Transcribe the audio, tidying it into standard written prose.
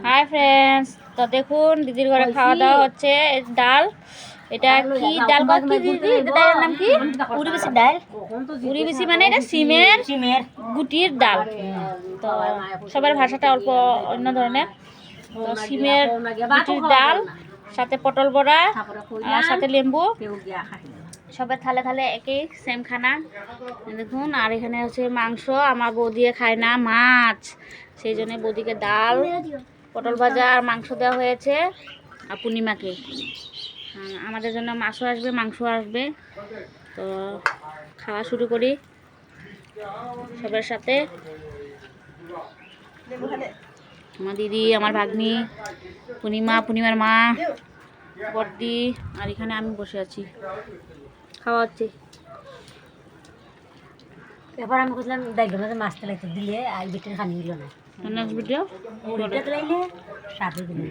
Hi friends, তো দেখুন দিদির ঘরে খাওয়া দাওয়া হচ্ছে। ডাল, এটা কি ডাল বা কি দিদি, ডালের নাম কি? উড়ি বেশি ডাল। উড়ি বেশি মানে এটা সিমের গুটির ডাল। তো সবার ভাষাটা অল্প অন্য ধরনের। তো সিমের গুটির ডাল, সাথে পটল বড়া, সাথে লেম্বু, সবার থালে থালে একই সেম খানা দেখুন। আর এখানে হচ্ছে মাংস, আমার বৌদিয়ে খায় না মাছ, সেই জন্য বৌদিকে ডাল, পটল ভাজা আর মাংস দেওয়া হয়েছে। আর পূর্ণিমাকে আমাদের জন্য মাছও আসবে, মাংস আসবে। তো খাওয়া শুরু করি সবার সাথে। আমার দিদি, আমার ভাগ্নি, পূর্ণিমার মা, বর্দি, আর এখানে আমি বসে আছি, খাওয়া হচ্ছে। এবার আমি কইলাম দাইগো মাঝে মাছ তেলাইতে দিলে আর বিটের খানি হলো না। নেক্সট ভিডিও মুড়িটা তেলাইলে সাথে দিলে